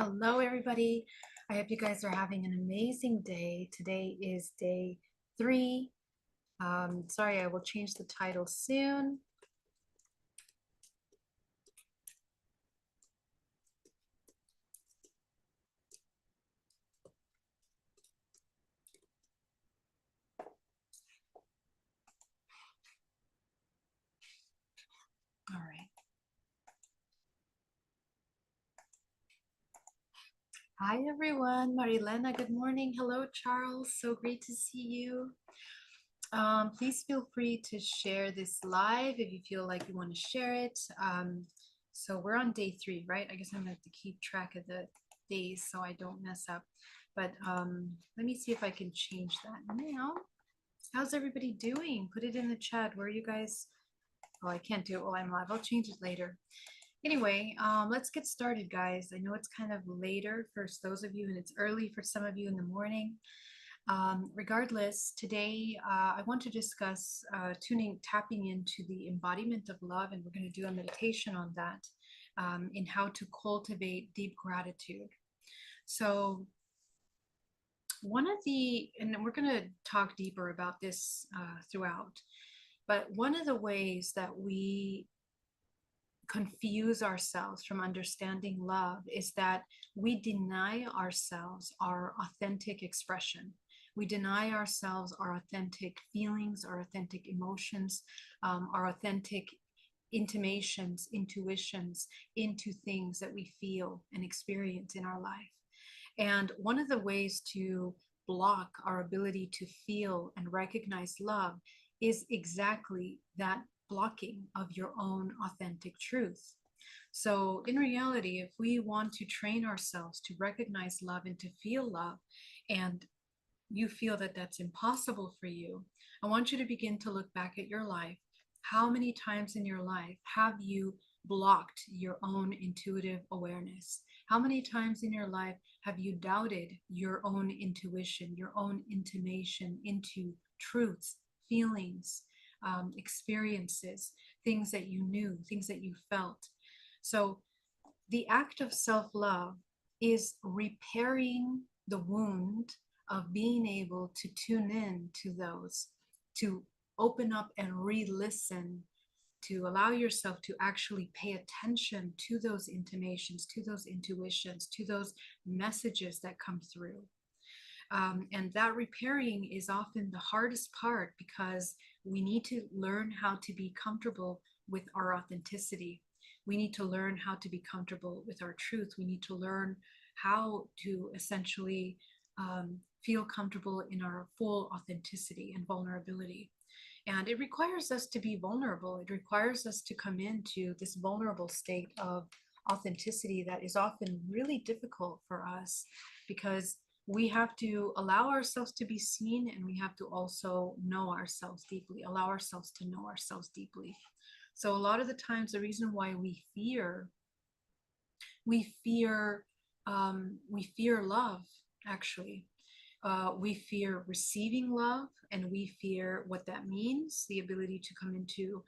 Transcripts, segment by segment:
Hello, everybody. I hope you guys are having an amazing day. Today is day 3. Sorry, I will change the title soon. All right. Hi, everyone. Marilena, good morning. Hello, Charles. So great to see you. Please feel free to share this live if you feel like you want to share it. So we're on day 3, right? I guess I'm going to have to keep track of the days so I don't mess up. But let me see if I can change that now. How's everybody doing? Put it in the chat. Where are you guys? Oh, I can't do it while I'm live. I'll change it later. Anyway, let's get started, guys. I know it's kind of later for those of you, and it's early for some of you in the morning. Regardless, today I want to discuss tapping into the embodiment of love, and we're going to do a meditation on that in how to cultivate deep gratitude. So and we're going to talk deeper about this throughout, but one of the ways that we confuse ourselves from understanding love is that we deny ourselves our authentic expression. We deny ourselves our authentic feelings, our authentic emotions, our authentic intimations, intuitions into things that we feel and experience in our life. And one of the ways to block our ability to feel and recognize love is exactly that blocking of your own authentic truth. So, in reality, if we want to train ourselves to recognize love and to feel love, and you feel that that's impossible for you, I want you to begin to look back at your life. How many times in your life have you blocked your own intuitive awareness? How many times in your life have you doubted your own intuition, your own intimation into truths, feelings, experiences, things that you knew, things that you felt? So, the act of self love is repairing the wound of being able to tune in to those, to open up and re listen, to allow yourself to actually pay attention to those intimations, to those intuitions, to those messages that come through. And that repairing is often the hardest part because we need to learn how to be comfortable with our authenticity. We need to learn how to be comfortable with our truth. We need to learn how to essentially feel comfortable in our full authenticity and vulnerability. And it requires us to be vulnerable. It requires us to come into this vulnerable state of authenticity that is often really difficult for us because we have to allow ourselves to be seen, and we have to also know ourselves deeply, allow ourselves to know ourselves deeply. So a lot of the times, the reason why we fear love, actually. We fear receiving love, and we fear what that means, the ability to come into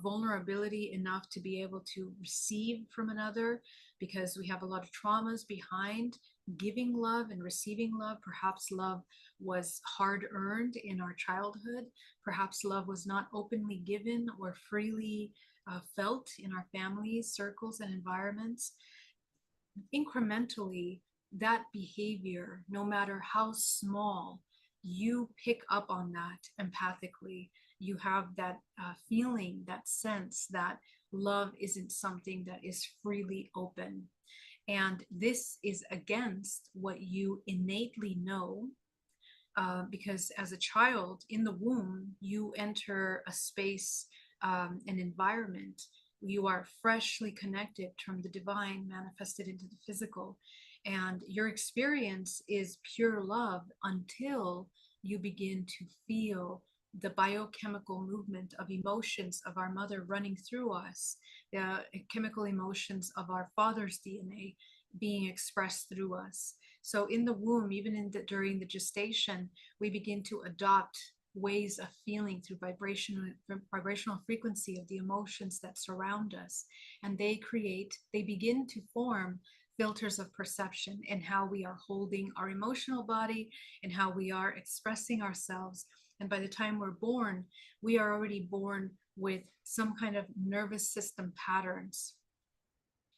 vulnerability enough to be able to receive from another, because we have a lot of traumas behind giving love and receiving love. Perhaps love was hard earned in our childhood. Perhaps love was not openly given or freely felt in our families, circles, and environments. Incrementally, that behavior, no matter how small, you pick up on that empathically. You have that feeling, that sense that love isn't something that is freely open. And this is against what you innately know, because as a child in the womb, you enter a space, an environment. You are freshly connected from the divine manifested into the physical. And your experience is pure love until you begin to feel the biochemical movement of emotions of our mother running through us, the chemical emotions of our father's DNA being expressed through us. So in the womb, even during the gestation, we begin to adopt ways of feeling through vibrational frequency of the emotions that surround us, and they begin to form filters of perception and how we are holding our emotional body and how we are expressing ourselves. And by the time we're born, we are already born with some kind of nervous system patterns.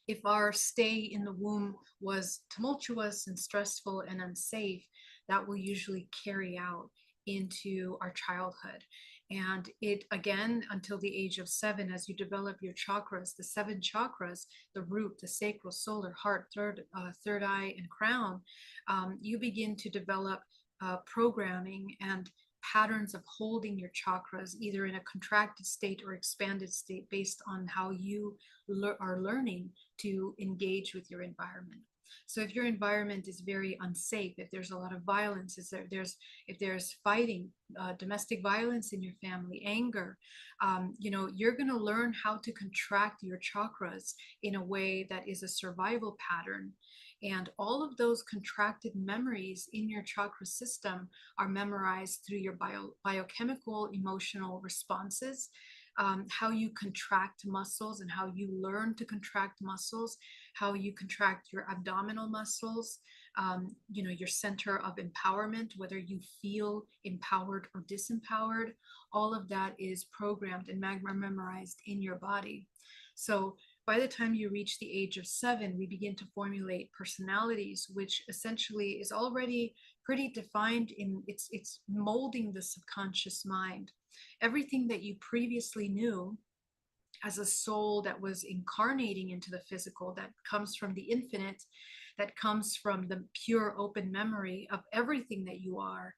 If our stay in the womb was tumultuous and stressful and unsafe, that will usually carry out into our childhood. And it again, until the age of 7, as you develop your chakras, the 7 chakras, the root, the sacral, solar, heart, third eye, and crown, you begin to develop programming and patterns of holding your chakras either in a contracted state or expanded state based on how you are learning to engage with your environment. So if your environment is very unsafe, if there's a lot of violence, if there's fighting, domestic violence in your family, anger, you're going to learn how to contract your chakras in a way that is a survival pattern. And all of those contracted memories in your chakra system are memorized through your biochemical emotional responses, how you contract muscles and how you learn to contract muscles, how you contract your abdominal muscles, your center of empowerment, whether you feel empowered or disempowered. All of that is programmed and memorized in your body. So by the time you reach the age of 7, we begin to formulate personalities, which essentially is already pretty defined in it's molding the subconscious mind. Everything that you previously knew as a soul that was incarnating into the physical, that comes from the infinite, that comes from the pure open memory of everything that you are,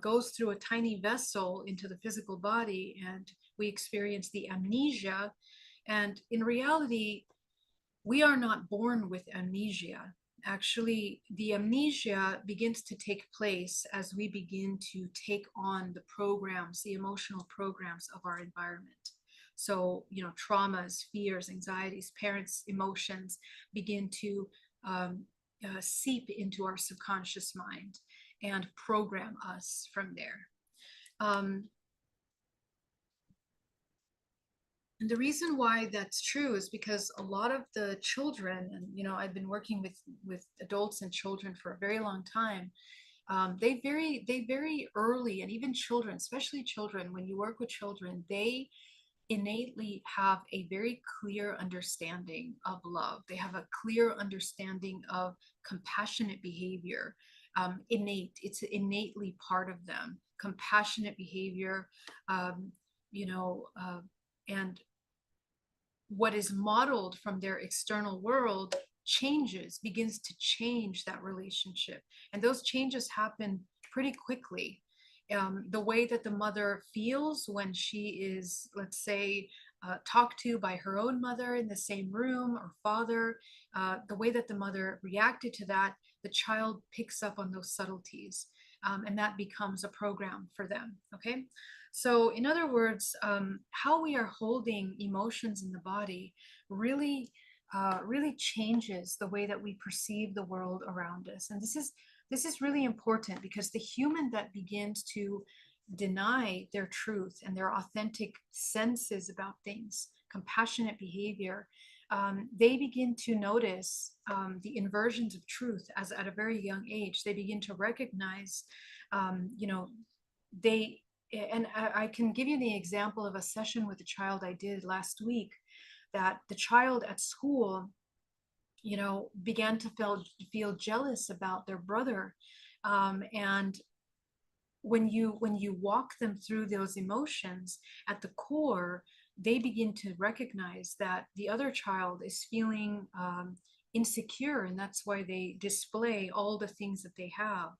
goes through a tiny vessel into the physical body, and we experience the amnesia. And in reality, we are not born with amnesia. Actually, the amnesia begins to take place as we begin to take on the programs, the emotional programs of our environment. So, traumas, fears, anxieties, parents' emotions begin to seep into our subconscious mind and program us from there. And the reason why that's true is because a lot of the children, and I've been working with adults and children for a very long time. They very early, and even children, especially children, when you work with children, they innately have a very clear understanding of love. They have a clear understanding of compassionate behavior. It's innately part of them. Compassionate behavior, and what is modeled from their external world begins to change that relationship. And those changes happen pretty quickly. The way that the mother feels when she is, let's say, talked to by her own mother in the same room, or father, the way that the mother reacted to that, the child picks up on those subtleties, and that becomes a program for them. Okay. So, in other words, how we are holding emotions in the body really, really changes the way that we perceive the world around us. And this is really important, because the human that begins to deny their truth and their authentic senses about things, compassionate behavior, they begin to notice the inversions of truth as at a very young age. They begin to recognize, they and I can give you the example of a session with a child I did last week, that the child at school, began to feel jealous about their brother. And when you walk them through those emotions, at the core, they begin to recognize that the other child is feeling insecure, and that's why they display all the things that they have.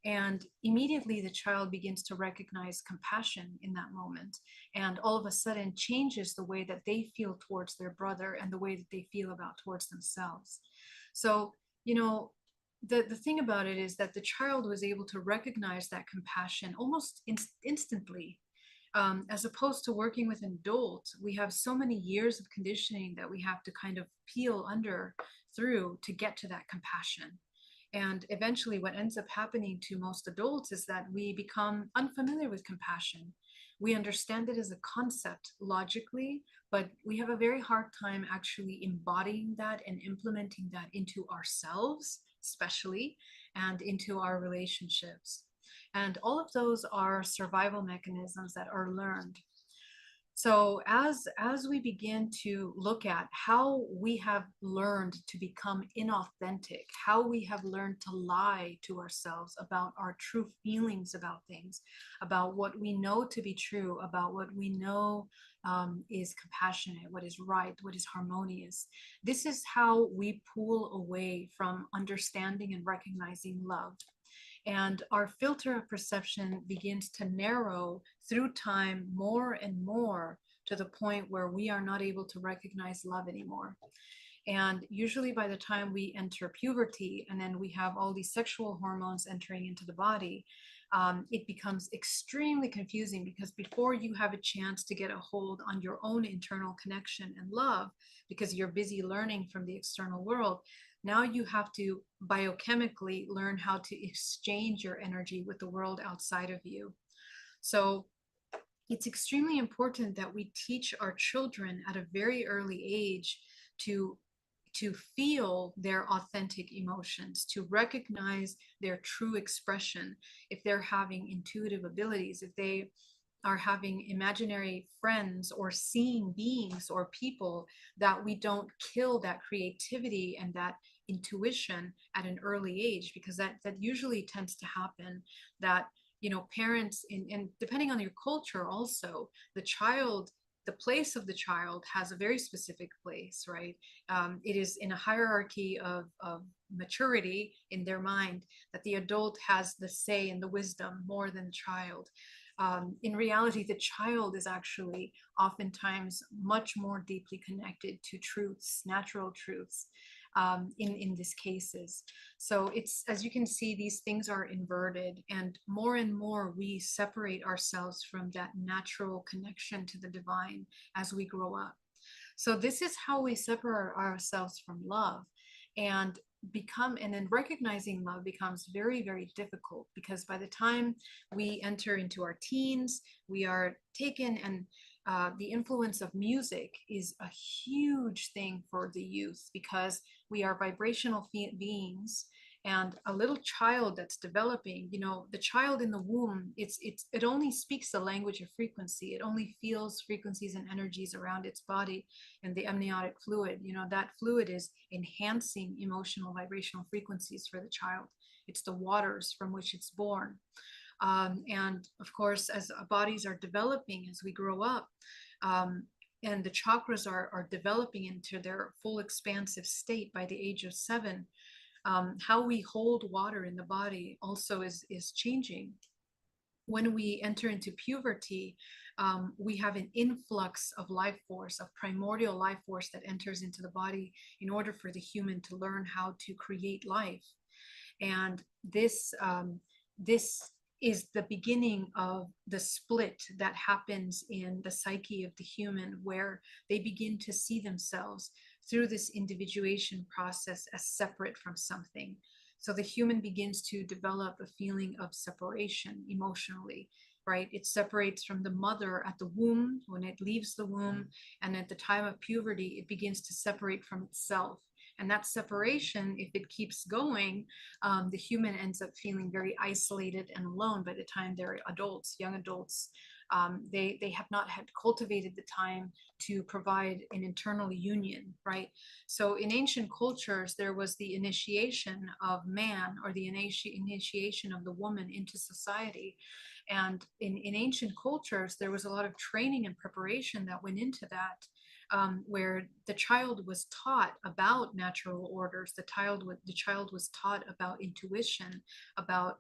And immediately the child begins to recognize compassion in that moment, and all of a sudden changes the way that they feel towards their brother and the way that they feel about towards themselves. So, the thing about it is that the child was able to recognize that compassion almost instantly. As opposed to working with an adult, we have so many years of conditioning that we have to kind of peel through to get to that compassion. And eventually, what ends up happening to most adults is that we become unfamiliar with compassion. We understand it as a concept logically, but we have a very hard time actually embodying that and implementing that into ourselves, especially, and into our relationships. And all of those are survival mechanisms that are learned. So as we begin to look at how we have learned to become inauthentic, how we have learned to lie to ourselves about our true feelings about things, about what we know to be true, about what we know is compassionate, what is right, what is harmonious. This is how we pull away from understanding and recognizing love. And our filter of perception begins to narrow through time more and more to the point where we are not able to recognize love anymore. And usually by the time we enter puberty and then we have all these sexual hormones entering into the body, it becomes extremely confusing, because before you have a chance to get a hold on your own internal connection and love, because you're busy learning from the external world, now you have to biochemically learn how to exchange your energy with the world outside of you. So it's extremely important that we teach our children at a very early age to feel their authentic emotions, to recognize their true expression. If they're having intuitive abilities, if they are having imaginary friends or seeing beings or people, that we don't kill that creativity and that intuition at an early age, because that usually tends to happen. That, you know, parents and depending on your culture also, the child, the place of the child has a very specific place, right? It is in a hierarchy of maturity in their mind, that the adult has the say and the wisdom more than the child. In reality, the child is actually oftentimes much more deeply connected to truths, natural truths, in these cases. So it's, as you can see, these things are inverted, and more we separate ourselves from that natural connection to the divine as we grow up. So this is how we separate ourselves from love, and then recognizing love becomes very difficult, because by the time we enter into our teens, we are taken, and the influence of music is a huge thing for the youth, because we are vibrational beings. And a little child that's developing, you know, the child in the womb, it only speaks the language of frequency. It only feels frequencies and energies around its body and the amniotic fluid. You know, that fluid is enhancing emotional vibrational frequencies for the child. It's the waters from which it's born. And of course, as our bodies are developing, as we grow up, and the chakras are developing into their full expansive state by the age of 7, how we hold water in the body also is changing. When we enter into puberty, we have an influx of life force, of primordial life force that enters into the body in order for the human to learn how to create life. And this is the beginning of the split that happens in the psyche of the human, where they begin to see themselves through this individuation process as separate from something. So the human begins to develop a feeling of separation emotionally, right? It separates from the mother at the womb, when it leaves the womb, and at the time of puberty, it begins to separate from itself. And that separation, if it keeps going, the human ends up feeling very isolated and alone by the time they're adults, young adults. They have not had cultivated the time to provide an internal union, right? So in ancient cultures, there was the initiation of man, or the initiation of the woman into society. And in ancient cultures, there was a lot of training and preparation that went into that. Where the child was taught about natural orders, the child was taught about intuition, about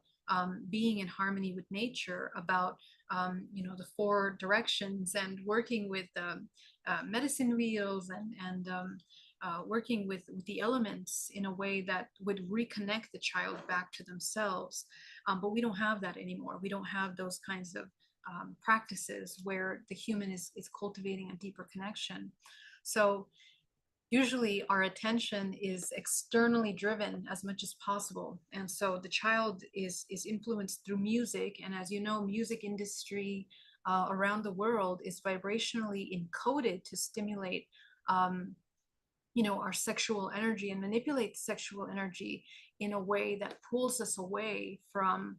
being in harmony with nature, about the 4 directions, and working with medicine wheels, and working with the elements in a way that would reconnect the child back to themselves. But we don't have that anymore. We don't have those kinds of practices where the human is cultivating a deeper connection. So usually our attention is externally driven as much as possible, and so the child is influenced through music. And as you know, music industry, around the world is vibrationally encoded to stimulate our sexual energy and manipulate sexual energy in a way that pulls us away from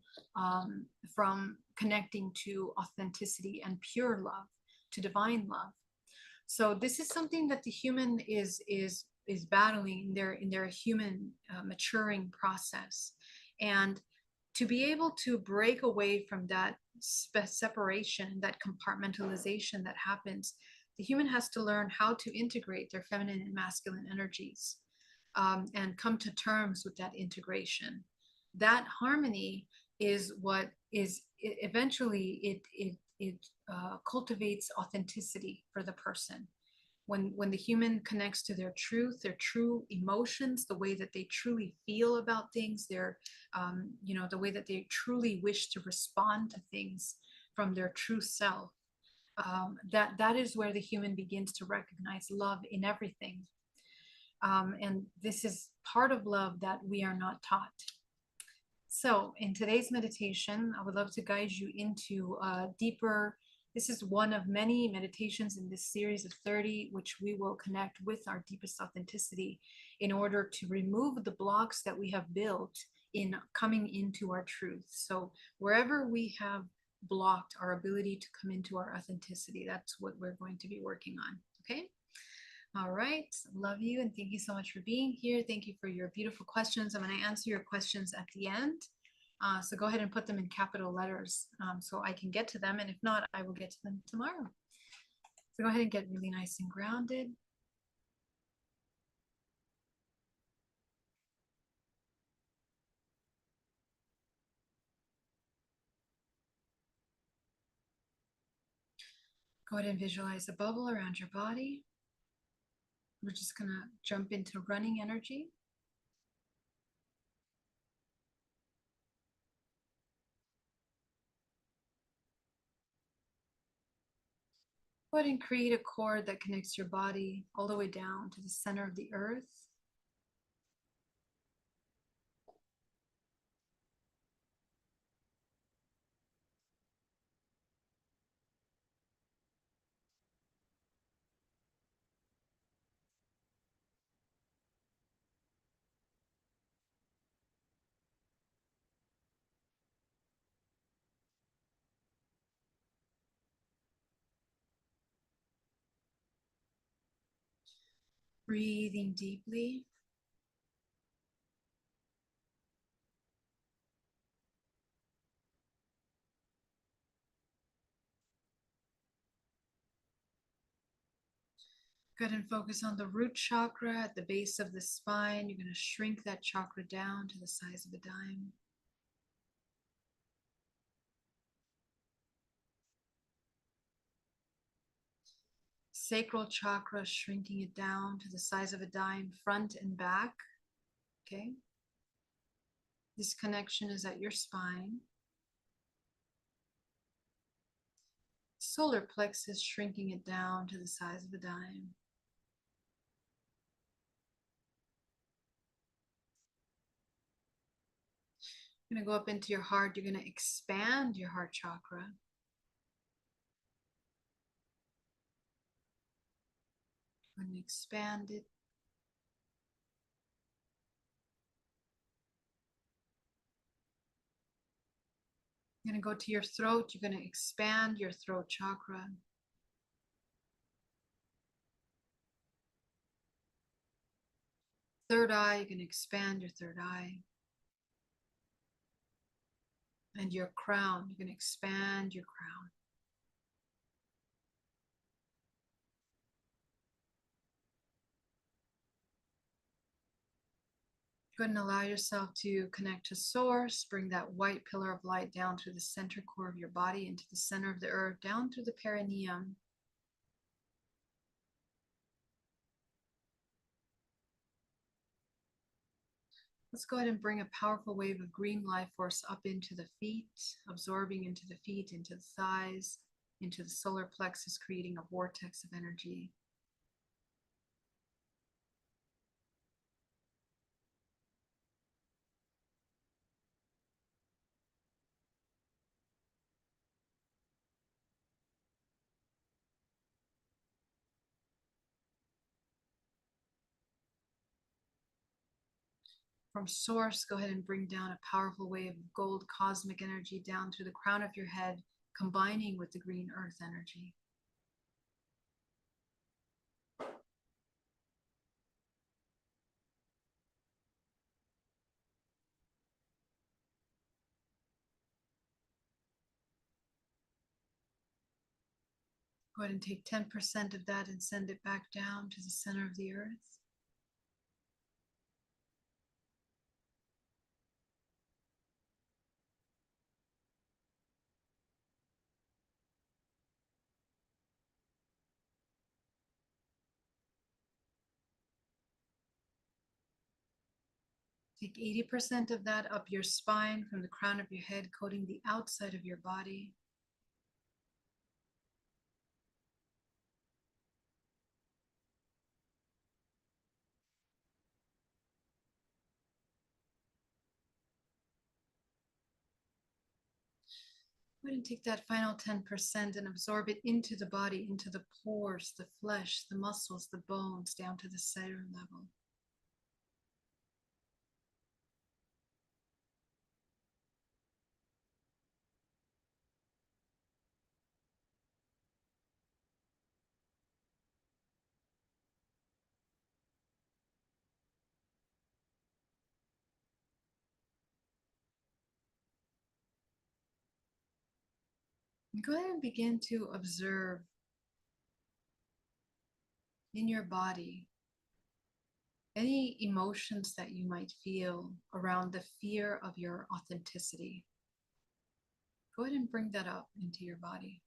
connecting to authenticity and pure love, to divine love. So this is something that the human is battling in their human maturing process. And to be able to break away from that separation, that compartmentalization that happens, the human has to learn how to integrate their feminine and masculine energies, and come to terms with that integration. That harmony is what is eventually it cultivates authenticity for the person. When the human connects to their truth, their true emotions, the way that they truly feel about things, the way that they truly wish to respond to things from their true self, that is where the human begins to recognize love in everything. And this is part of love that we are not taught. So in today's meditation, I would love to guide you into deeper. This is one of many meditations in this series of 30, which we will connect with our deepest authenticity in order to remove the blocks that we have built in coming into our truth. So wherever we have blocked our ability to come into our authenticity, that's what we're going to be working on. Okay. All right. Love you. And thank you so much for being here. Thank you for your beautiful questions. I'm going to answer your questions at the end. So go ahead and put them in capital letters so I can get to them. And if not, I will get to them tomorrow. So go ahead and get really nice and grounded. Go ahead and visualize a bubble around your body. We're just going to jump into running energy. Go ahead and create a cord that connects your body all the way down to the center of the earth. Breathing deeply. Go ahead and focus on the root chakra at the base of the spine. You're going to shrink that chakra down to the size of a dime. Sacral chakra, shrinking it down to the size of a dime, front and back. Okay. This connection is at your spine. Solar plexus, shrinking it down to the size of a dime. You're going to go up into your heart. You're going to expand your heart chakra. You're going to expand it. You're going to go to your throat. You're going to expand your throat chakra. Third eye, you're going to expand your third eye. And your crown, you're going to expand your crown. Go ahead and allow yourself to connect to source. Bring that white pillar of light down through the center core of your body, into the center of the earth, down through the perineum. Let's go ahead and bring a powerful wave of green life force up into the feet, absorbing into the feet, into the thighs, into the solar plexus, creating a vortex of energy. From source, go ahead and bring down a powerful wave of gold cosmic energy down through the crown of your head, combining with the green earth energy. Go ahead and take 10% of that and send it back down to the center of the earth. Take 80% of that up your spine from the crown of your head, coating the outside of your body. Go ahead and take that final 10% and absorb it into the body, into the pores, the flesh, the muscles, the bones, down to the cellular level. And go ahead and begin to observe in your body any emotions that you might feel around the fear of your authenticity. Go ahead and bring that up into your body.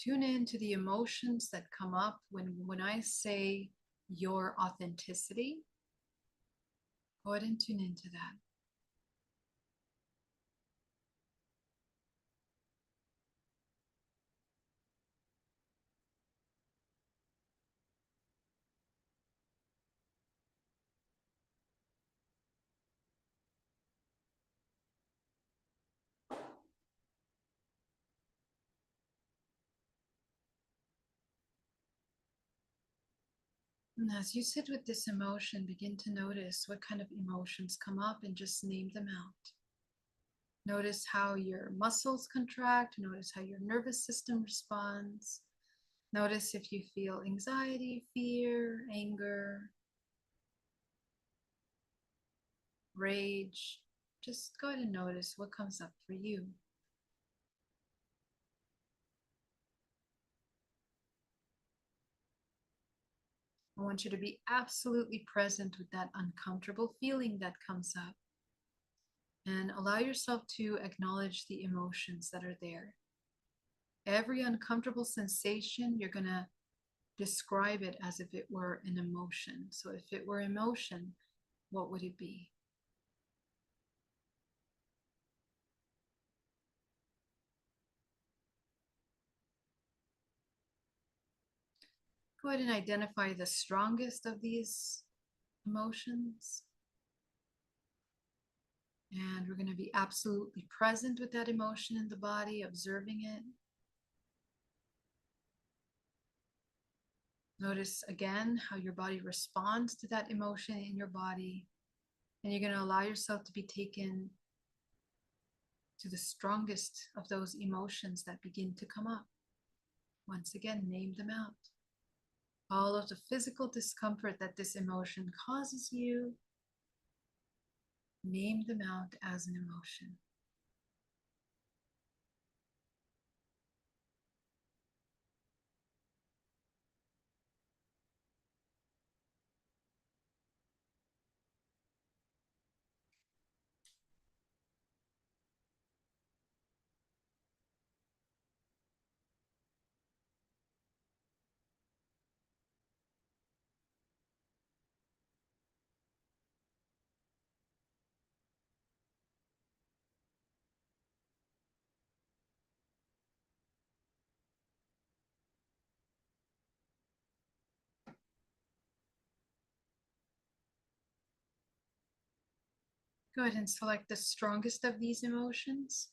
Tune in to the emotions that come up when I say your authenticity. Go ahead and tune into that. And as you sit with this emotion, begin to notice what kind of emotions come up and just name them out. Notice how your muscles contract. Notice how your nervous system responds. Notice if you feel anxiety, fear, anger, rage. Just go ahead and notice what comes up for you. I want you to be absolutely present with that uncomfortable feeling that comes up. And allow yourself to acknowledge the emotions that are there. Every uncomfortable sensation, you're going to describe it as if it were an emotion. So if it were emotion, what would it be? Go ahead and identify the strongest of these emotions. And we're going to be absolutely present with that emotion in the body, observing it. Notice again how your body responds to that emotion in your body. And you're going to allow yourself to be taken to the strongest of those emotions that begin to come up. Once again, name them out. All of the physical discomfort that this emotion causes you, name them out as an emotion. Go ahead and select the strongest of these emotions.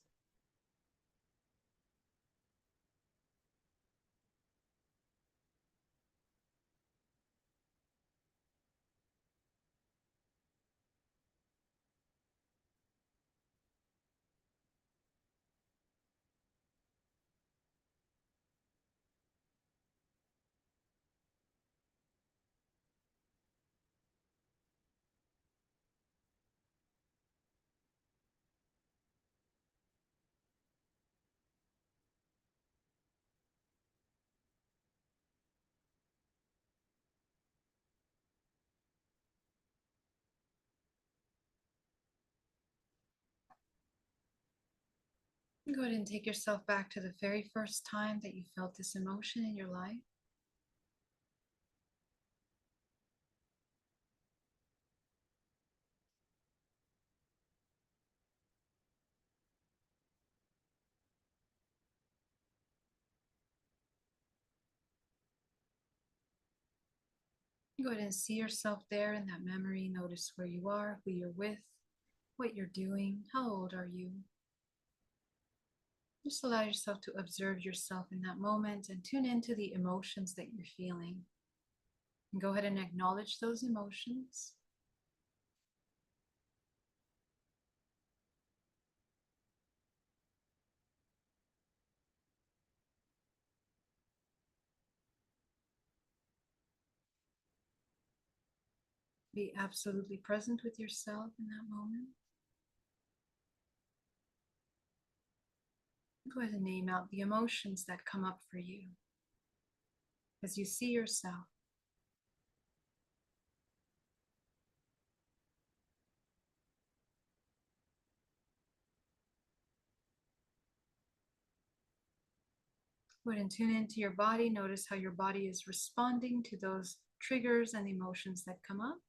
Go ahead and take yourself back to the very first time that you felt this emotion in your life. Go ahead and see yourself there in that memory. Notice where you are, who you're with, what you're doing, how old are you. Just allow yourself to observe yourself in that moment and tune into the emotions that you're feeling. And go ahead and acknowledge those emotions. Be absolutely present with yourself in that moment. Go ahead and name out the emotions that come up for you as you see yourself. Go ahead and tune into your body. Notice how your body is responding to those triggers and emotions that come up.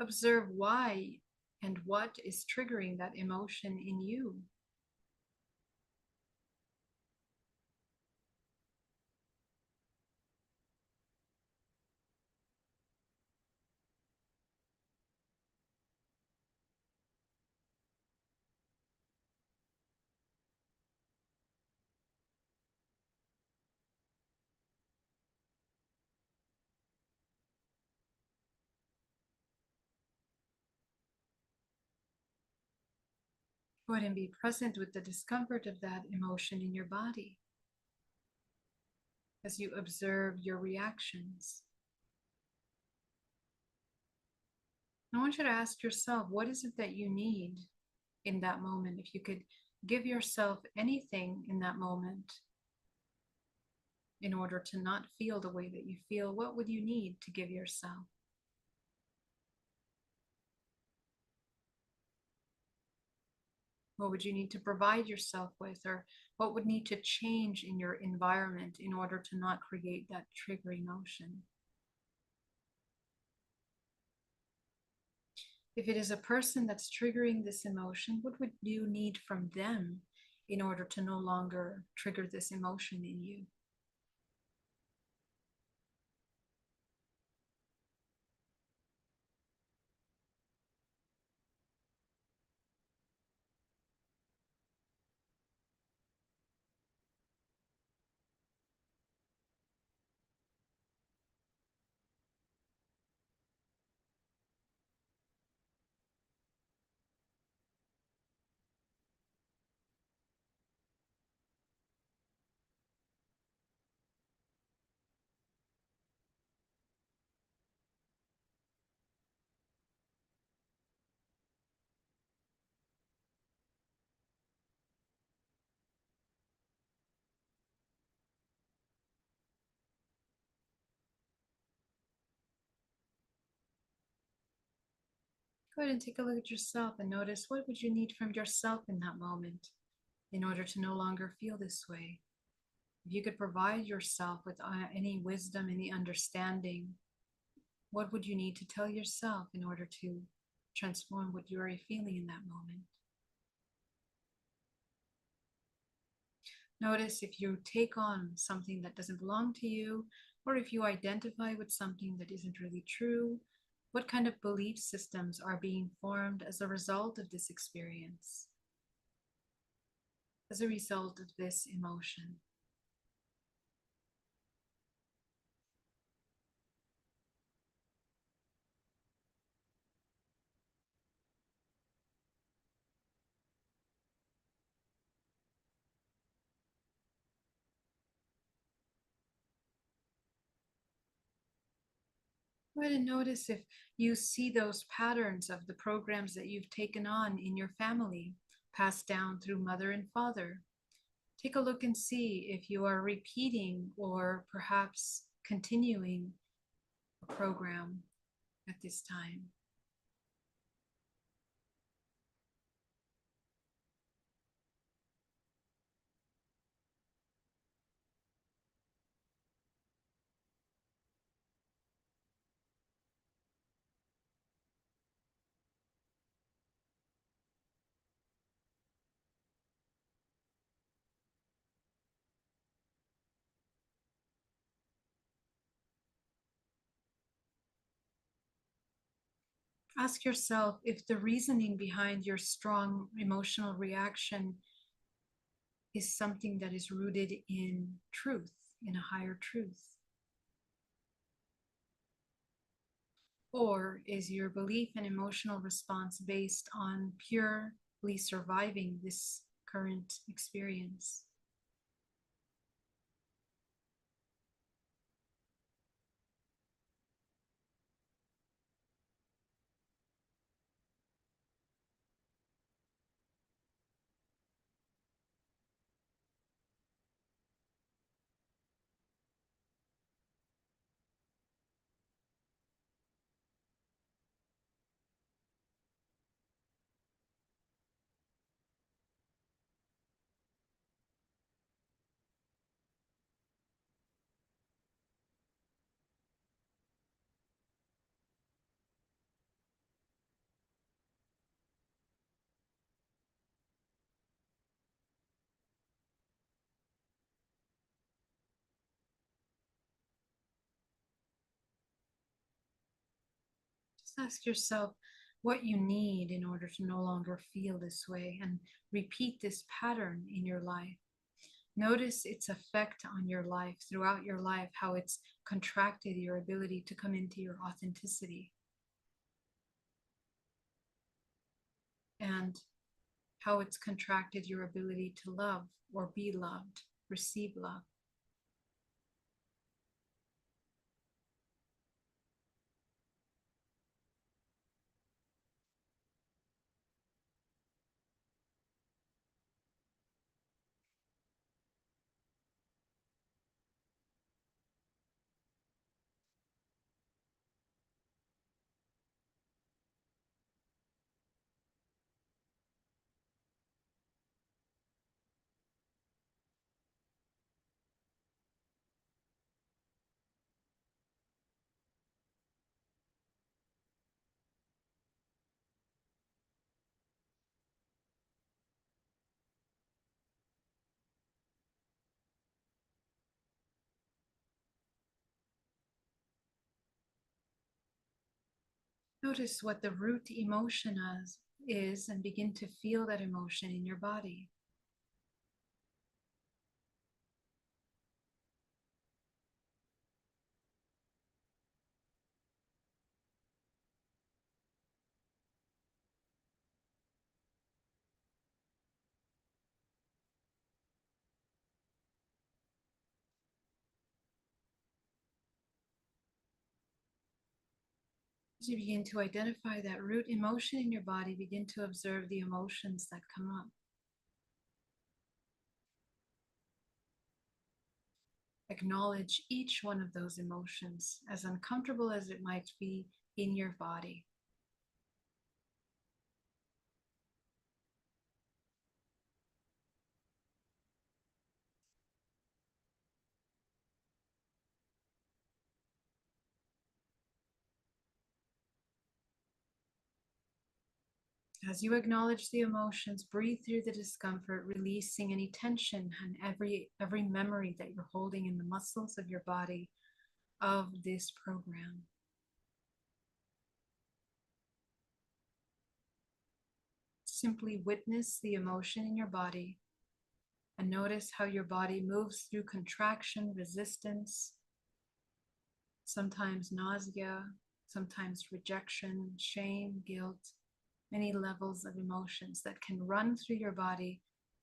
Observe why and what is triggering that emotion in you. Go ahead and be present with the discomfort of that emotion in your body as you observe your reactions. I want you to ask yourself, what is it that you need in that moment? If you could give yourself anything in that moment in order to not feel the way that you feel, what would you need to give yourself? What would you need to provide yourself with, or what would need to change in your environment in order to not create that trigger emotion? If it is a person that's triggering this emotion, what would you need from them in order to no longer trigger this emotion in you? Go ahead and take a look at yourself and notice, what would you need from yourself in that moment in order to no longer feel this way? If you could provide yourself with any wisdom, any understanding, what would you need to tell yourself in order to transform what you are feeling in that moment? Notice if you take on something that doesn't belong to you, or if you identify with something that isn't really true, what kind of belief systems are being formed as a result of this experience, as a result of this emotion? Go ahead and notice if you see those patterns of the programs that you've taken on in your family, passed down through mother and father. Take a look and see if you are repeating or perhaps continuing a program at this time. Ask yourself if the reasoning behind your strong emotional reaction is something that is rooted in truth, in a higher truth. Or is your belief and emotional response based on purely surviving this current experience? Just ask yourself what you need in order to no longer feel this way and repeat this pattern in your life. Notice its effect on your life throughout your life, how it's contracted your ability to come into your authenticity, and how it's contracted your ability to love or be loved, receive love. Notice what the root emotion is and begin to feel that emotion in your body. As you begin to identify that root emotion in your body, begin to observe the emotions that come up. Acknowledge each one of those emotions, as uncomfortable as it might be in your body. As you acknowledge the emotions, breathe through the discomfort, releasing any tension and every memory that you're holding in the muscles of your body of this program. Simply witness the emotion in your body and notice how your body moves through contraction, resistance, sometimes nausea, sometimes rejection, shame, guilt, many levels of emotions that can run through your body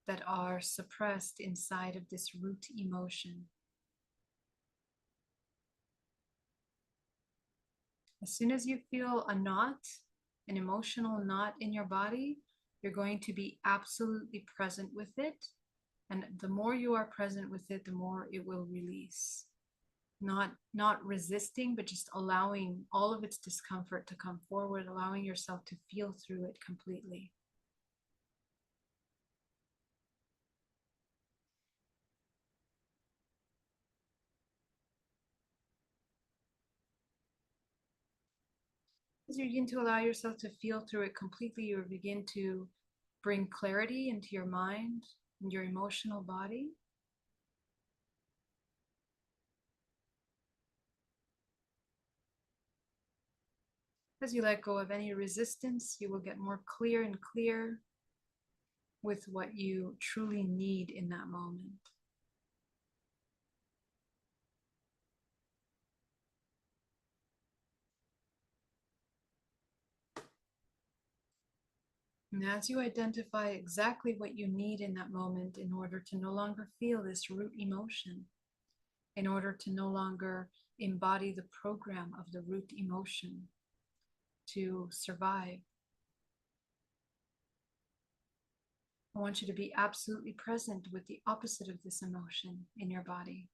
that are suppressed inside of this root emotion. As soon as you feel a knot, an emotional knot in your body, you're going to be absolutely present with it. And the more you are present with it, the more it will release. Not resisting, but just allowing all of its discomfort to come forward, allowing yourself to feel through it completely. As you begin to allow yourself to feel through it completely, you begin to bring clarity into your mind and your emotional body. As you let go of any resistance, you will get more clear and clear with what you truly need in that moment. And as you identify exactly what you need in that moment in order to no longer feel this root emotion, in order to no longer embody the program of the root emotion to survive, I want you to be absolutely present with the opposite of this emotion in your body.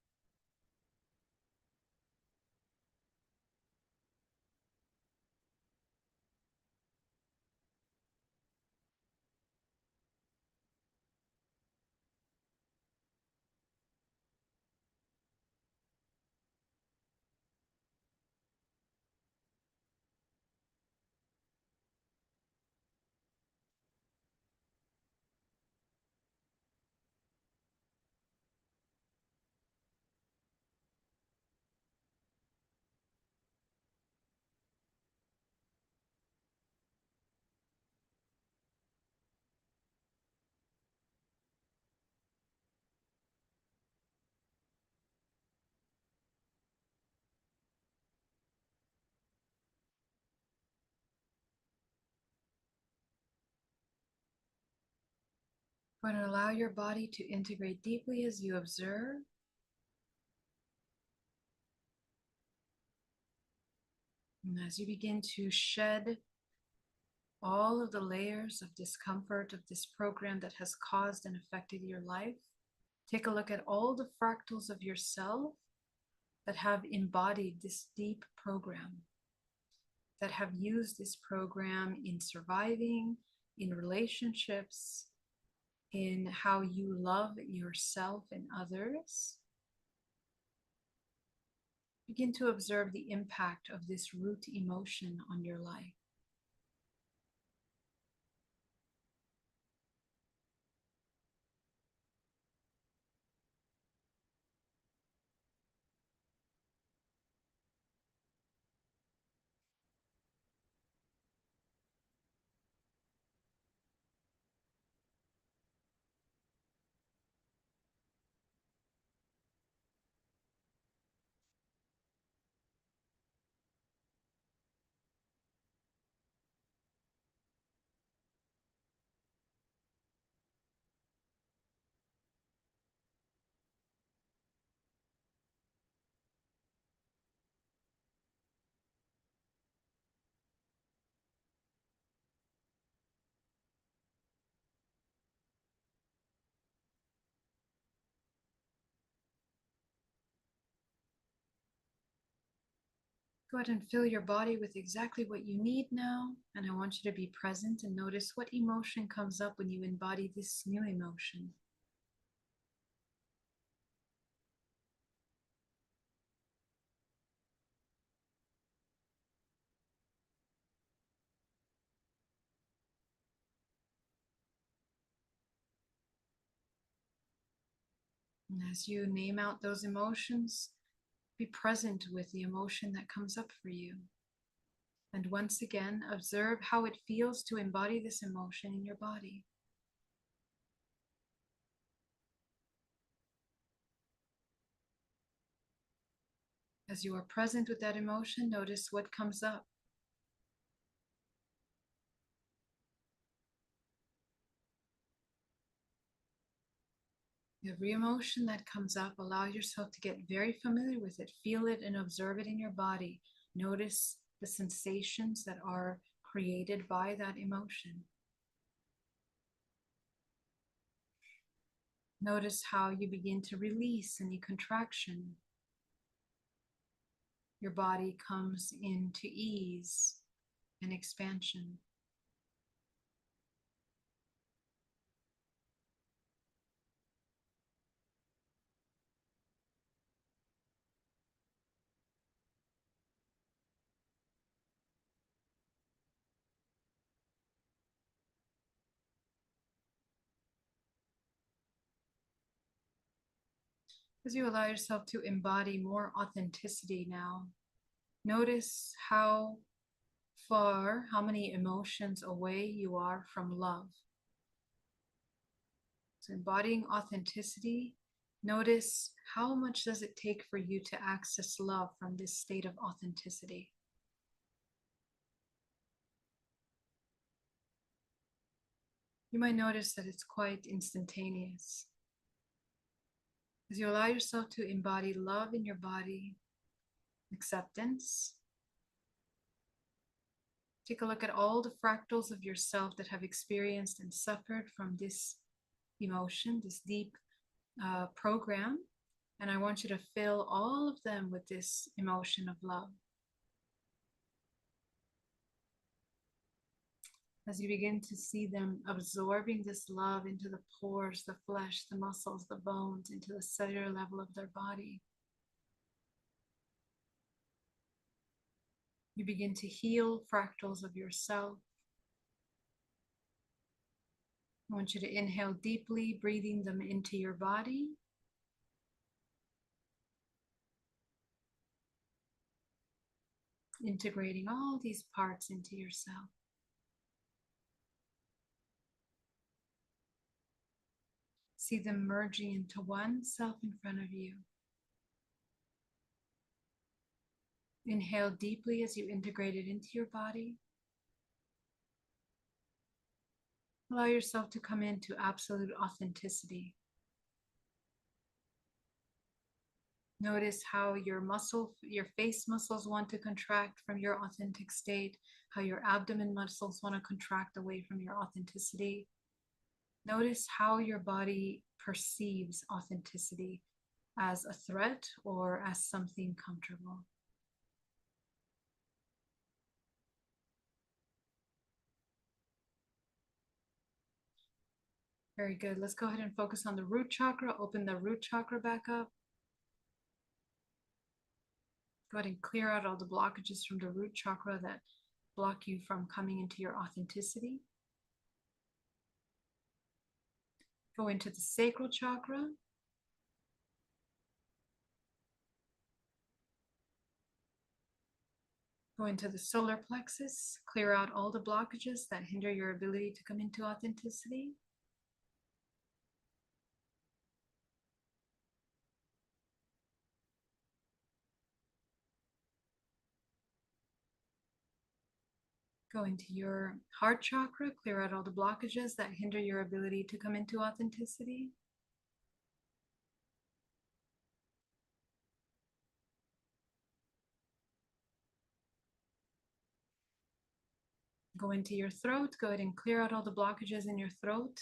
Go ahead and allow your body to integrate deeply as you observe. And as you begin to shed all of the layers of discomfort of this program that has caused and affected your life, take a look at all the fractals of yourself that have embodied this deep program, that have used this program in surviving, in relationships, in how you love yourself and others. Begin to observe the impact of this root emotion on your life. Go ahead and fill your body with exactly what you need now. And I want you to be present and notice what emotion comes up when you embody this new emotion. And as you name out those emotions, be present with the emotion that comes up for you. And once again, observe how it feels to embody this emotion in your body. As you are present with that emotion, notice what comes up. Every emotion that comes up, allow yourself to get very familiar with it. Feel it and observe it in your body. Notice the sensations that are created by that emotion. Notice how you begin to release any contraction. Your body comes into ease and expansion. As you allow yourself to embody more authenticity now, notice how far, how many emotions away you are from love. So embodying authenticity, notice how much does it take for you to access love from this state of authenticity. You might notice that it's quite instantaneous. As you allow yourself to embody love in your body, acceptance, take a look at all the fractals of yourself that have experienced and suffered from this emotion, this deep program. And I want you to fill all of them with this emotion of love. As you begin to see them absorbing this love into the pores, the flesh, the muscles, the bones, into the cellular level of their body, you begin to heal fractals of yourself. I want you to inhale deeply, breathing them into your body. Integrating all these parts into yourself. See them merging into one self in front of you. Inhale deeply as you integrate it into your body. Allow yourself to come into absolute authenticity. Notice how your face muscles want to contract from your authentic state, how your abdomen muscles want to contract away from your authenticity. Notice how your body perceives authenticity as a threat or as something comfortable. Very good. Let's go ahead and focus on the root chakra. Open the root chakra back up. Go ahead and clear out all the blockages from the root chakra that block you from coming into your authenticity. Go into the sacral chakra. Go into the solar plexus. Clear out all the blockages that hinder your ability to come into authenticity. Go into your heart chakra. Clear out all the blockages that hinder your ability to come into authenticity. Go into your throat. Go ahead and clear out all the blockages in your throat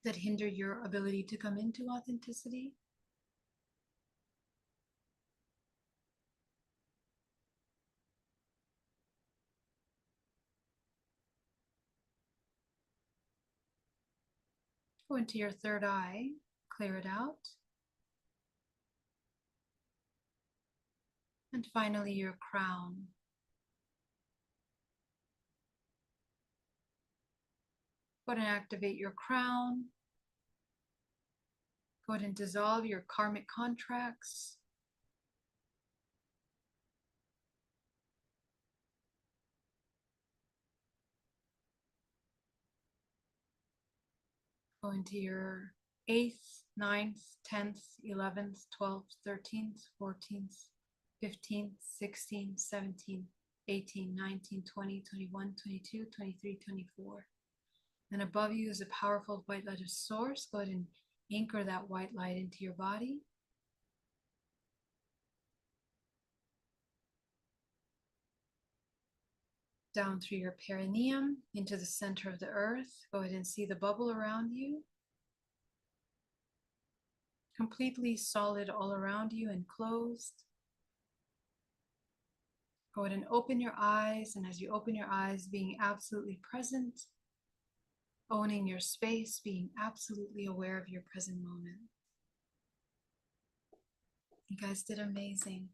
that hinder your ability to come into authenticity. Go into your third eye. Clear it out. And finally, your crown. Go ahead and activate your crown. Go ahead and dissolve your karmic contracts. Go into your 8th, 9th, 10th, 11th, 12th, 13th, 14th, 15th, 16th, 17th, 18, 19, 20, 21, 22, 23, 24. And above you is a powerful white light of source. Go ahead and anchor that white light into your body. Down through your perineum into the center of the earth. Go ahead and see the bubble around you. Completely solid all around you and closed. Go ahead and open your eyes. And as you open your eyes, being absolutely present, owning your space, being absolutely aware of your present moment. You guys did amazing.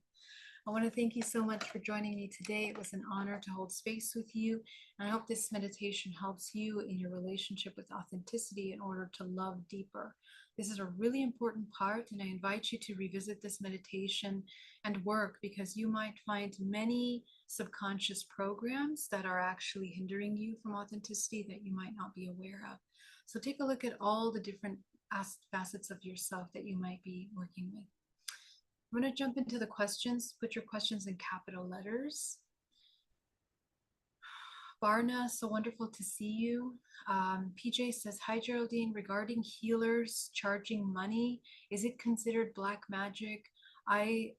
I want to thank you so much for joining me today. It was an honor to hold space with you. And I hope this meditation helps you in your relationship with authenticity in order to love deeper. This is a really important part, and I invite you to revisit this meditation and work, because you might find many subconscious programs that are actually hindering you from authenticity that you might not be aware of. So take a look at all the different facets of yourself that you might be working with. I'm going to jump into the questions. Put your questions in capital letters. Barna, so wonderful to see you. PJ says, hi Geraldine, regarding healers charging money, is it considered black magic? I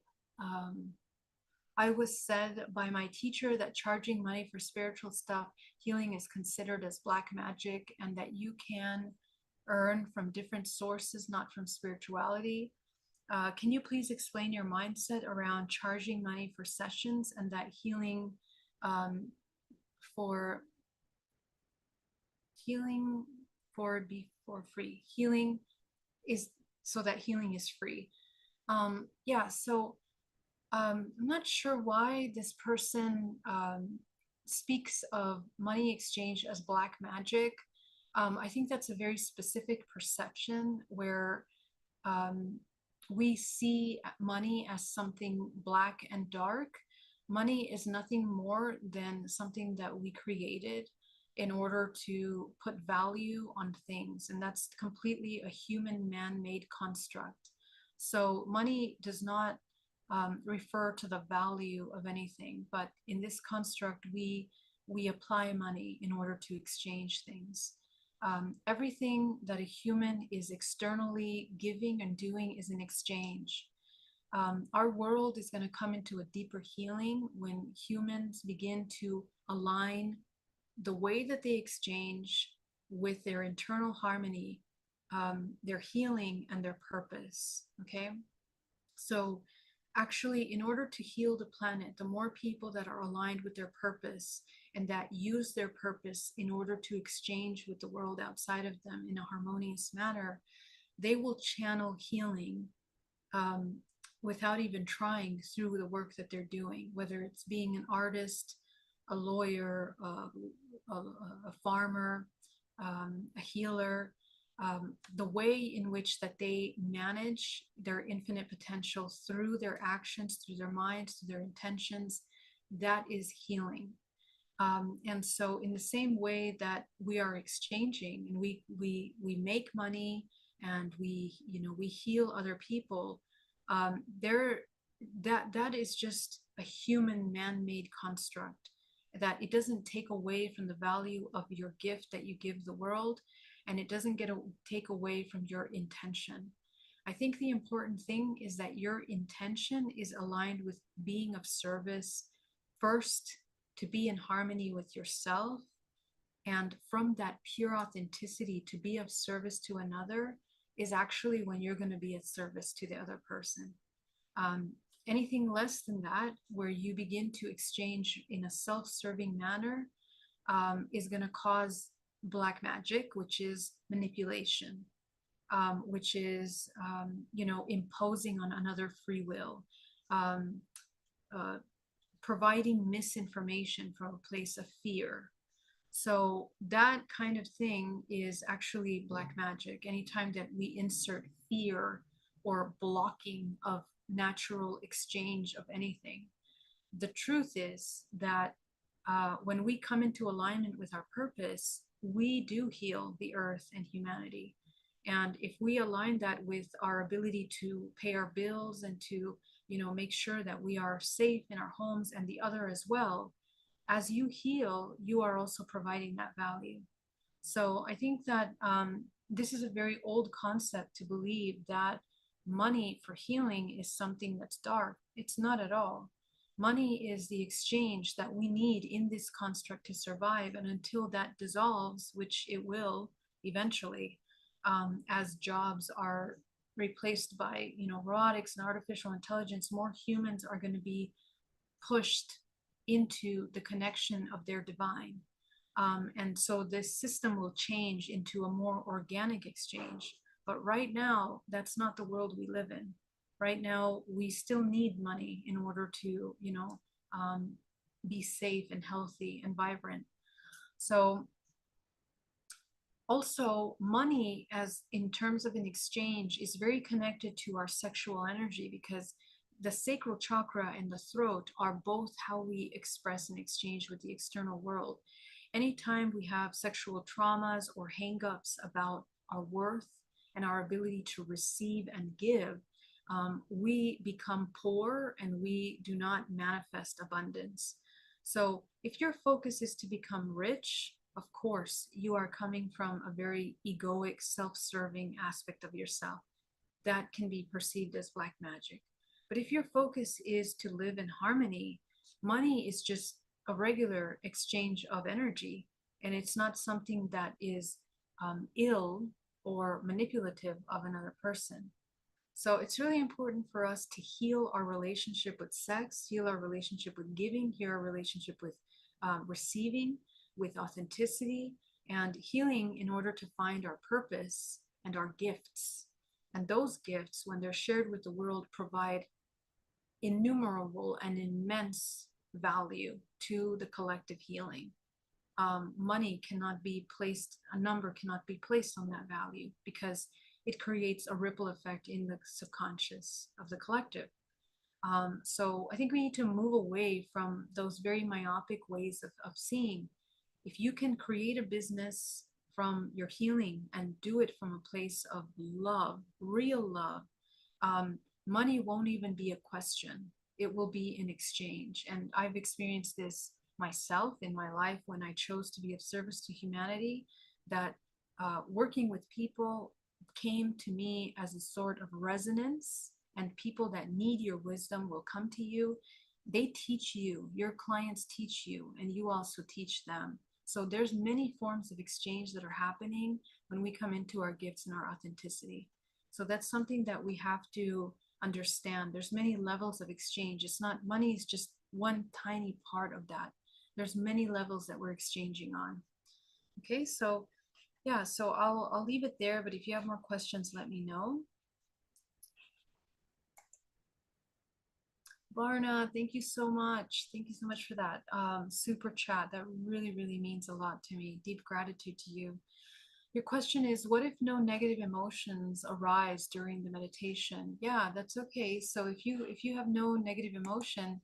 was said by my teacher that charging money for spiritual stuff, healing, is considered as black magic, and that you can earn from different sources, not from spirituality. Can you please explain your mindset around charging money for sessions, and that healing for free? Healing is so that healing is free. Yeah, so I'm not sure why this person speaks of money exchange as black magic. I think that's a very specific perception where we see money as something black and dark. Money is nothing more than something that we created in order to put value on things, and that's completely a human man-made construct. So money does not refer to the value of anything, but in this construct, we apply money in order to exchange things. Everything that a human is externally giving and doing is an exchange. Our world is going to come into a deeper healing when humans begin to align the way that they exchange with their internal harmony, their healing, and their purpose. Okay, so actually, in order to heal the planet, the more people that are aligned with their purpose and that use their purpose in order to exchange with the world outside of them in a harmonious manner, they will channel healing without even trying, through the work that they're doing, whether it's being an artist, a lawyer, a farmer, a healer. The way in which that they manage their infinite potential through their actions, through their minds, through their intentions, that is healing. And so in the same way that we are exchanging and we make money and we heal other people, that is just a human man-made construct, that it doesn't take away from the value of your gift that you give the world, and it doesn't take away from your intention. I think the important thing is that your intention is aligned with being of service first, to be in harmony with yourself, and from that pure authenticity to be of service to another is actually when you're going to be of service to the other person. Anything less than that, where you begin to exchange in a self-serving manner, is going to cause black magic, which is manipulation, which is imposing on another free will, providing misinformation from a place of fear. So that kind of thing is actually black magic. Anytime that we insert fear or blocking of natural exchange of anything, the truth is that when we come into alignment with our purpose, we do heal the earth and humanity. And if we align that with our ability to pay our bills and to make sure that we are safe in our homes and the other as well, as you heal, you are also providing that value. So I think that this is a very old concept to believe that money for healing is something that's dark. It's not at all. Money is the exchange that we need in this construct to survive. And until that dissolves, which it will eventually, as jobs are replaced by robotics and artificial intelligence, more humans are going to be pushed into the connection of their divine. And so this system will change into a more organic exchange. But right now, that's not the world we live in. Right now, we still need money in order to, um, be safe and healthy and vibrant. So also money, as in terms of an exchange, is very connected to our sexual energy, because the sacral chakra and the throat are both how we express and exchange with the external world. Anytime we have sexual traumas or hangups about our worth and our ability to receive and give, we become poor and we do not manifest abundance. So if your focus is to become rich, of course, you are coming from a very egoic, self serving aspect of yourself. That can be perceived as black magic. But if your focus is to live in harmony, money is just a regular exchange of energy. And it's not something that is ill or manipulative of another person. So it's really important for us to heal our relationship with sex, heal our relationship with giving, heal our relationship with receiving, with authenticity, and healing in order to find our purpose and our gifts. And those gifts, when they're shared with the world, provide innumerable and immense value to the collective healing. Money cannot be placed, a number cannot be placed on that value, because it creates a ripple effect in the subconscious of the collective. So I think we need to move away from those very myopic ways of seeing. If you can create a business from your healing and do it from a place of love, real love, money won't even be a question. It will be an exchange. And I've experienced this myself in my life when I chose to be of service to humanity, that working with people came to me as a sort of resonance, and people that need your wisdom will come to you. They teach you, your clients teach you, and you also teach them. So there's many forms of exchange that are happening when we come into our gifts and our authenticity. So that's something that we have to understand. There's many levels of exchange. It's not, money is just one tiny part of that. There's many levels that we're exchanging on. Okay, so yeah, so I'll leave it there, but if you have more questions, let me know. Varna, thank you so much. Thank you so much for that super chat. That really, really means a lot to me. Deep gratitude to you. Your question is, what if no negative emotions arise during the meditation? Yeah, that's okay. So if you have no negative emotion,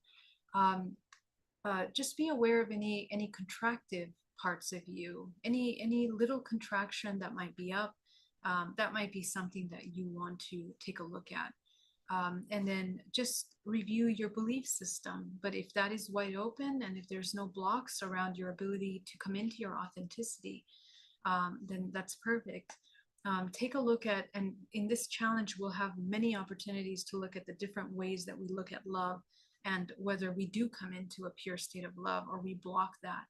um, just be aware of any contractive parts of you, any little contraction that might be up. That might be something that you want to take a look at. And then just review your belief system. But if that is wide open and if there's no blocks around your ability to come into your authenticity, then that's perfect. Take a look at, and in this challenge, we'll have many opportunities to look at the different ways that we look at love, and whether we do come into a pure state of love or we block that.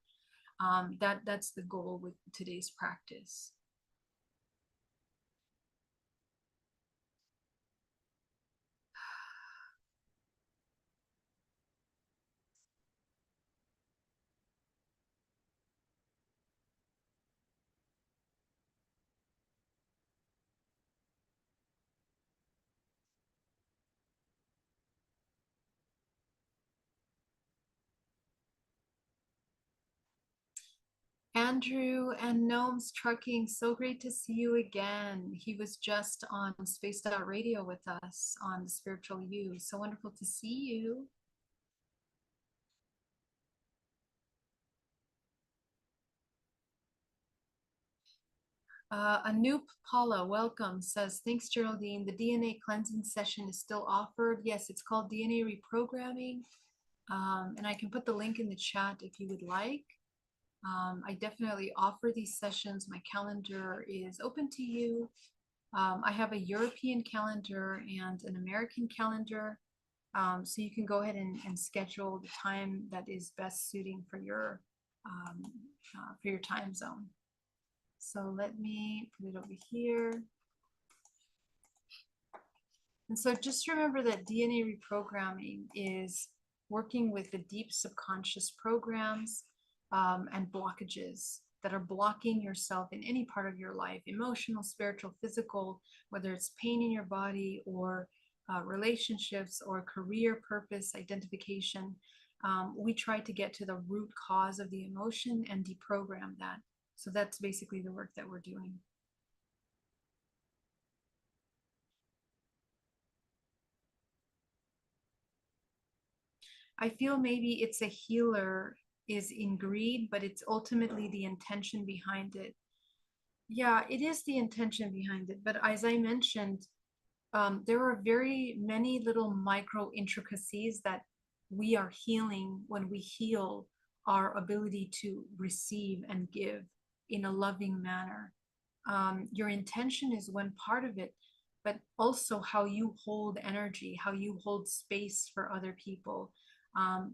That's the goal with today's practice. Andrew and Gnomes Trucking, so great to see you again. He was just on Spaced Out Radio with us on the Spiritual You. So wonderful to see you. Anoop Paula, welcome, says, thanks, Geraldine. The DNA cleansing session is still offered. Yes, it's called DNA reprogramming. And I can put the link in the chat if you would like. I definitely offer these sessions. My calendar is open to you. I have a European calendar and an American calendar. So you can go ahead and schedule the time that is best suiting for your time zone. So let me put it over here. And so just remember that DNA reprogramming is working with the deep subconscious programs and blockages that are blocking yourself in any part of your life, emotional, spiritual, physical, whether it's pain in your body or relationships or career purpose identification, we try to get to the root cause of the emotion and deprogram that. So that's basically the work that we're doing. I feel maybe it's a healer is in greed, but it's ultimately the intention behind it. Yeah, it is the intention behind it. But as I mentioned, there are very many little micro intricacies that we are healing when we heal our ability to receive and give in a loving manner. Your intention is one part of it, but also how you hold energy, how you hold space for other people,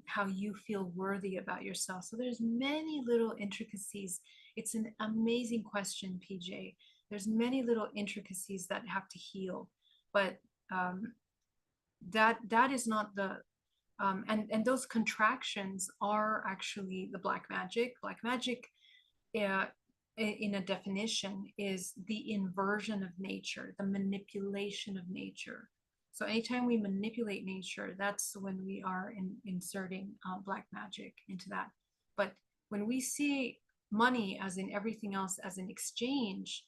how you feel worthy about yourself. So there's many little intricacies. It's an amazing question, PJ. There's many little intricacies that have to heal, but that is not the and those contractions are actually the black magic. Black magic, uh, in a definition, is the inversion of nature, the manipulation of nature. So anytime we manipulate nature, that's when we are inserting black magic into that. But when we see money as in everything else as an exchange,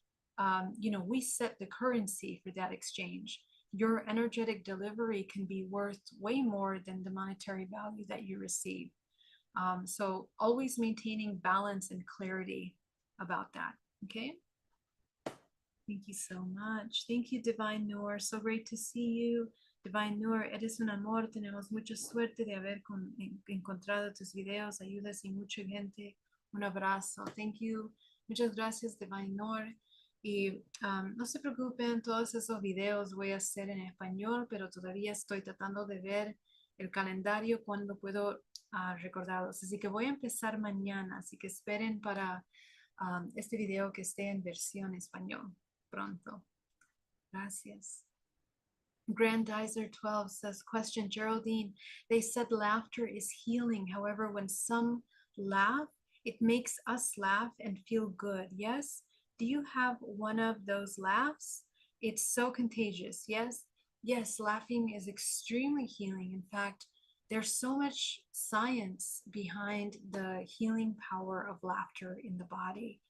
we set the currency for that exchange. Your energetic delivery can be worth way more than the monetary value that you receive. So always maintaining balance and clarity about that. Okay. Thank you so much. Thank you, Divine Noor. So great to see you. Divine Noor, eres un amor. Tenemos mucha suerte de haber encontrado tus videos. Ayudas y mucha gente. Un abrazo. Thank you. Muchas gracias, Divine Noor. Y no se preocupen, todos esos videos voy a hacer en español, pero todavía estoy tratando de ver el calendario cuando puedo recordarlos. Así que voy a empezar mañana, así que esperen para este video que esté en versión español pronto. Gracias. Grandizer 12 says, question, Geraldine, they said laughter is healing. However, when some laugh, it makes us laugh and feel good. Yes? Do you have one of those laughs? It's so contagious. Yes? Yes, laughing is extremely healing. In fact, there's so much science behind the healing power of laughter in the body.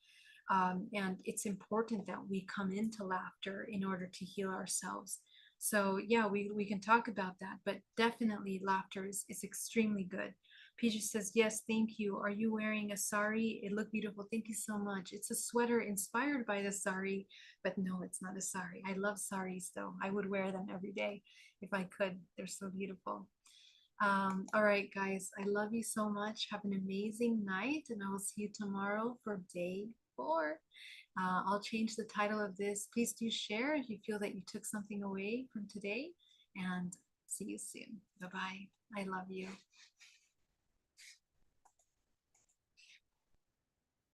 And it's important that we come into laughter in order to heal ourselves. So yeah, we can talk about that, but definitely laughter is extremely good. PJ says, yes, thank you. Are you wearing a sari? It looked beautiful. Thank you so much. It's a sweater inspired by the sari, but no, it's not a sari. I love saris though. I would wear them every day if I could. They're so beautiful. All right, guys, I love you so much. Have an amazing night, and I will see you tomorrow for day 4. I'll change the title of this. Please do share if you feel that you took something away from today, and see you soon. Bye-bye. I love you.